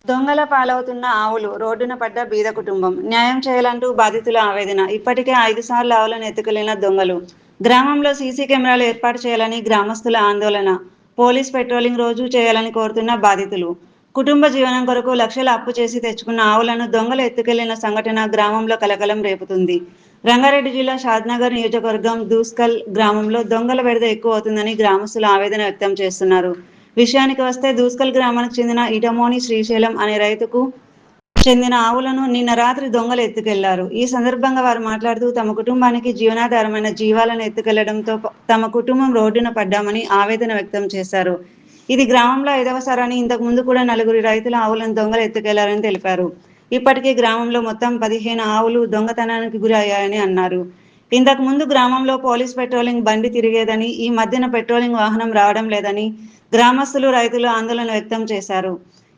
దొంగల పాలవుతున్న ఆవులు, రోడ్డున పడ్డ బీద కుటుంబం. న్యాయం చేయాలంటూ బాధితుల ఆవేదన. ఇప్పటికే 5 సార్లు ఆవులను ఎత్తుకెళ్లిన దొంగలు. గ్రామంలో సీసీ కెమెరాలు ఏర్పాటు చేయాలని గ్రామస్తుల ఆందోళన. పోలీస్ పెట్రోలింగ్ రోజూ చేయాలని కోరుతున్న బాధితులు. కుటుంబ జీవనం కొరకు లక్షల అప్పు చేసి తెచ్చుకున్న ఆవులను దొంగలు ఎత్తుకెళ్లిన సంఘటన గ్రామంలో కలకలం రేపుతుంది. రంగారెడ్డి జిల్లా షాద్నగర్ నియోజకవర్గం దూస్కల్ గ్రామంలో దొంగల బెడద ఎక్కువ అవుతుందని గ్రామస్తులు ఆవేదన వ్యక్తం చేస్తున్నారు. విషయానికి వస్తే దూస్కల్ గ్రామానికి చెందిన ఇటమోని శ్రీశైలం అనే రైతుకు చెందిన ఆవులను నిన్న రాత్రి దొంగలు ఎత్తుకెళ్లారు. ఈ సందర్భంగా వారు మాట్లాడుతూ తమ కుటుంబానికి జీవనాధారమైన జీవాలను ఎత్తుకెళ్లడంతో తమ కుటుంబం రోడ్డున పడ్డామని ఆవేదన వ్యక్తం చేశారు. ఇది గ్రామంలో 5వసారని ఇంతకు ముందు కూడా 4 రైతుల ఆవులను దొంగలు ఎత్తుకెళ్లారని తెలిపారు. ఇప్పటికే గ్రామంలో మొత్తం 15 ఆవులు దొంగతనానికి గురి అయ్యాయని అన్నారు. ఇంతకు ముందు గ్రామంలో పోలీస్ పెట్రోలింగ్ బండి తిరిగేదని, ఈ మధ్యన పెట్రోలింగ్ వాహనం రావడం లేదని గ్రామస్తులు, రైతులు ఆందోళన వ్యక్తం చేశారు.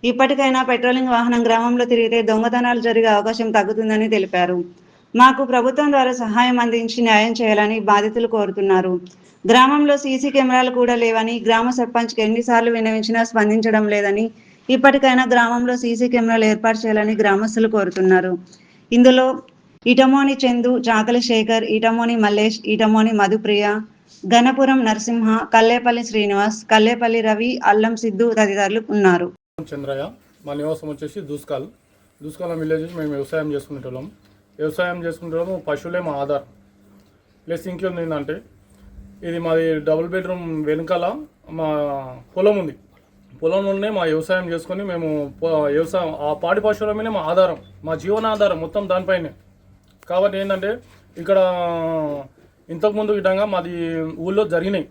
ఇప్పటికైనా పెట్రోలింగ్ వాహనం గ్రామంలో తిరిగితే దొంగతనాలు జరిగే అవకాశం తగ్గుతుందని తెలిపారు. మాకు ప్రభుత్వం ద్వారా సహాయం అందించి న్యాయం చేయాలని బాధితులు కోరుతున్నారు. గ్రామంలో సీసీ కెమెరాలు కూడా లేవని, గ్రామ సర్పంచ్కి ఎన్నిసార్లు విన్నవించినా స్పందించడం లేదని, ఇప్పటికైనా గ్రామంలో సీసీ కెమెరాలు ఏర్పాటు చేయాలని గ్రామస్తులు కోరుతున్నారు. ఇందులో ఇటమోని చందు, చాకలి శేఖర్, ఇటమోని మల్లేష్, ఇటమోని మధుప్రియ, గణపురం నరసింహ, కల్లేపల్లి శ్రీనివాస్, కల్లేపల్లి రవి, అల్లం సిద్ధు తదితరులు ఉన్నారు. చంద్రయ్య, మా నివాసం వచ్చేసి దూస్కాల్ విలేజ్. మేము వ్యవసాయం చేసుకుంటాము. పశువులే మా ఆధార్. ప్లస్ ఇంకేం ఏంటంటే, ఇది మాది డబుల్ బెడ్రూమ్ వెనుకాల మా పొలం ఉంది. పొలంలోనే మా వ్యవసాయం చేసుకొని మేము వ్యవసాయం ఆ పాడి పశువుల మీద మా ఆధారం, మా జీవనాధారం మొత్తం దానిపైనే. కాబట్టి ఏంటంటే, ఇక్కడ ఇంతకుముందు విధంగా మాది ఊళ్ళో జరిగినాయి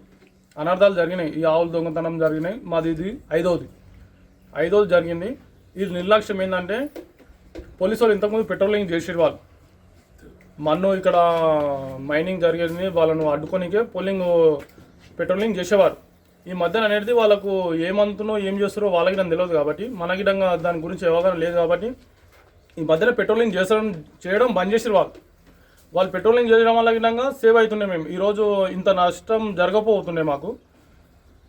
అనర్థాలు జరిగినాయి. ఈ ఆవుల దొంగతనం జరిగినాయి. మాది ఇది ఐదోది జరిగింది. ఇది నిర్లక్ష్యం ఏంటంటే, పోలీసు వాళ్ళు ఇంతకుముందు పెట్రోలింగ్ చేసేది. వాళ్ళు మన్ను ఇక్కడ మైనింగ్ జరిగేది, వాళ్ళను అడ్డుకోనికే పెట్రోలింగ్ చేసేవారు. ఈ మధ్యన అనేది వాళ్ళకు ఏమంతునో ఏం చేస్తారో వాళ్ళకి నాకు తెలియదు. కాబట్టి మనకిడంగా దాని గురించి అవగాహన లేదు. కాబట్టి ఈ మధ్యన పెట్రోలింగ్ చేయడం బంద్ చేసారు. వాళ్ళు పెట్రోలింగ్ చేయడం వల్ల విధంగా సేవ్ అవుతున్నాయి. మేము ఈరోజు ఇంత నష్టం జరగకపోతున్నాయి మాకు.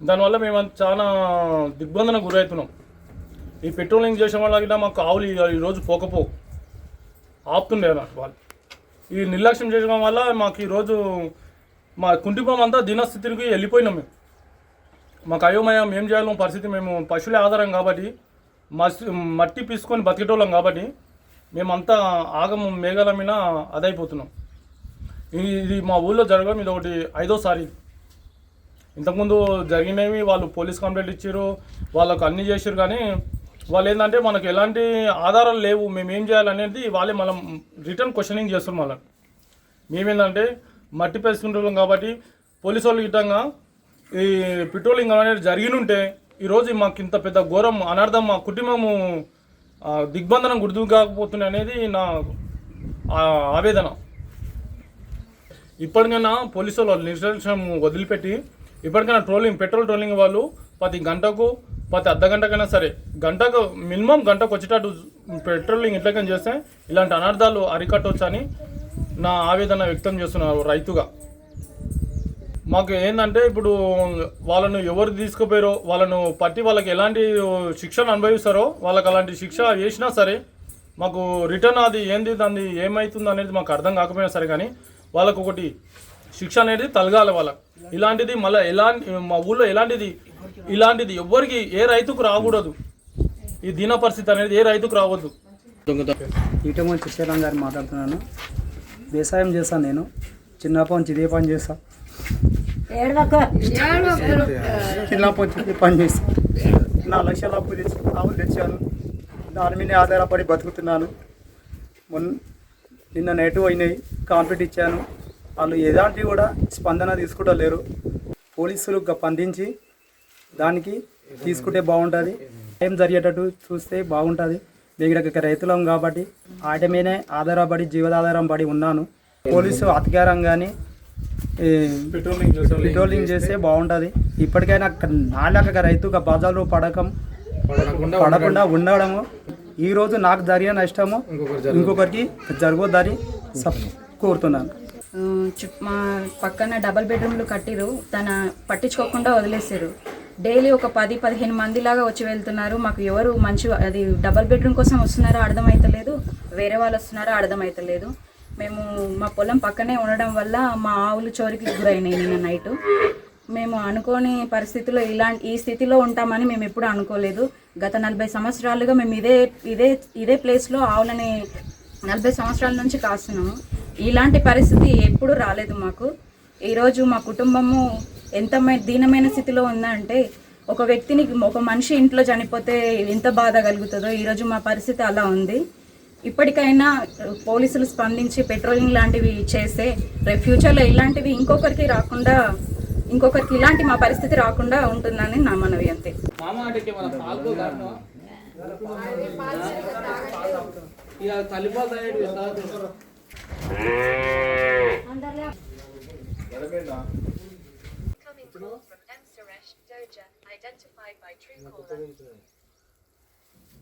దానివల్ల మేము చాలా దిగ్బంధనకు గురవుతున్నాం. ఈ పెట్రోలింగ్ చేసిన వల్ల గిట్లా మాకు ఆవులు ఈరోజు పోకపోవు ఆపుతుండే వాళ్ళు. ఈ నిర్లక్ష్యం చేయడం వల్ల మాకు ఈరోజు మా కుటుంబం అంతా దీనస్థితికి వెళ్ళిపోయినాం. మేము మాకు అయోమయం ఏం చేయాలో పరిస్థితి. మేము పశువులే ఆధారం కాబట్టి, మట్టి పీసుకొని బతికేటోళ్ళం కాబట్టి మేమంతా ఆగము మేఘాల మీద అదైపోతున్నాం. ఇది మా ఊళ్ళో జరగడం ఇది ఒకటి 5వసారి. ఇంతకుముందు జరిగినవి వాళ్ళు పోలీస్ కంప్లైంట్ ఇచ్చారు, వాళ్ళకు అన్నీ చేశారు. కానీ వాళ్ళు ఏంటంటే, మనకు ఎలాంటి ఆధారాలు లేవు, మేము ఏం చేయాలనేది వాళ్ళే మనం రిటర్న్ క్వశ్చనింగ్ చేస్తున్నాం. వాళ్ళని మేమేంటంటే మట్టి పేసుకుంటున్నాం కాబట్టి పోలీసు వాళ్ళు గిట్టంగా ఈ పెట్రోలింగ్ అనేది జరిగినుంటే ఈరోజు మాకు ఇంత పెద్ద ఘోరం అనర్థం, మా కుటుంబము దిగ్బంధనం గుర్తు కాకపోతుంది అనేది నా ఆవేదన. ఇప్పటికైనా పోలీసు వాళ్ళు నిర్లక్ష్యం వదిలిపెట్టి ఇప్పటికైనా పెట్రోల్ ట్రోలింగ్ వాళ్ళు ప్రతి గంటకు, ప్రతి అర్ధగంటకైనా సరే, గంటకు మినిమం గంటకు వచ్చేటట్టు పెట్రోలింగ్ ఇట్లకైనా చేస్తే ఇలాంటి అనర్థాలు అరికట్టవచ్చని నా ఆవేదన వ్యక్తం చేస్తున్నారు రైతుగా. మాకు ఏంటంటే, ఇప్పుడు వాళ్ళను ఎవరు తీసుకుపోయారో వాళ్ళను పట్టి వాళ్ళకి ఎలాంటి శిక్షను అనుభవిస్తారో వాళ్ళకి అలాంటి శిక్ష వేసినా సరే మాకు రిటర్న్ అది ఏంది దాన్ని ఏమవుతుంది అనేది మాకు అర్థం కాకపోయినా సరే, కానీ వాళ్ళకు ఒకటి శిక్ష అనేది తలగాలి వాళ్ళకి. ఇలాంటిది మళ్ళీ మా ఊళ్ళో ఇలాంటిది ఎవ్వరికి ఏ రైతుకు రాకూడదు. ఈ దీన పరిస్థితి అనేది ఏ రైతుకు రావద్దు. ఇటమోని శ్రీశైలం గారు మాట్లాడుతున్నాను. వ్యవసాయం చేస్తాను. నేను చిన్నప్పటి నుంచి ఇదే పని చేస్తాను. చిన్నప్పటి నుంచి పని చేస్తాను. 4 లక్షల అప్పు తెచ్చి ఆవులు తెచ్చాను. దాని మీద ఆధారపడి బతుకుతున్నాను. నిన్న నెగిటివ్ అయినాయి, కాంప్లీట్ ఇచ్చాను. వాళ్ళు ఎలాంటివి కూడా స్పందన తీసుకుంటూ లేరు. పోలీసులు స్పందించి దానికి తీసుకుంటే బాగుంటుంది. ఏం జరిగేటట్టు చూస్తే బాగుంటుంది. మేము ఇక్కడ రైతులం కాబట్టి వాటి మీదనే ఆధారపడి జీవనాధారం పడి ఉన్నాను. పోలీసు అధికారం కానీ పెట్రోలింగ్ చేస్తే బాగుంటుంది. ఇప్పటికైనా నాలుక రైతుగా బజార్లో పడకుండా ఉండడము, ఈరోజు నాకు జరిగిన నష్టము ఇంకొకరికి జరగొద్దని కోరుతున్నాను. మా పక్కన డబల్ బెడ్రూమ్లు కట్టిరు, తన పట్టించుకోకుండా వదిలేసారు. డైలీ ఒక 10-15 మందిలాగా వచ్చి వెళ్తున్నారు. మాకు ఎవరు మంచి అది డబల్ బెడ్రూమ్ కోసం వస్తున్నారో అర్థమవుతలేదు, వేరే వాళ్ళు వస్తున్నారో అర్థమవుతలేదు. మేము మా పొలం పక్కనే ఉండడం వల్ల మా ఆవులు చోరికి గురైనాయి నిన్న నైటు. మేము అనుకోని పరిస్థితుల్లో ఈ స్థితిలో ఉంటామని మేము ఎప్పుడు అనుకోలేదు. గత 40 సంవత్సరాలుగా మేము ఇదే ప్లేస్లో ఆవులని 40 సంవత్సరాల నుంచి కాస్తున్నాము. ఇలాంటి పరిస్థితి ఎప్పుడు రాలేదు మాకు. ఈరోజు మా కుటుంబము ఎంత దీనమైన స్థితిలో ఉందంటే, ఒక మనిషి ఇంట్లో చనిపోతే ఎంత బాధ కలుగుతుందో ఈరోజు మా పరిస్థితి అలా ఉంది. ఇప్పటికైనా పోలీసులు స్పందించి పెట్రోలింగ్ లాంటివి చేస్తే రేపు ఫ్యూచర్లో ఇలాంటివి ఇంకొకరికి ఇలాంటి మా పరిస్థితి రాకుండా ఉంటుందని నా మనవి అంతే. Coming call from M. Suresh Doja, identified by Truecaller.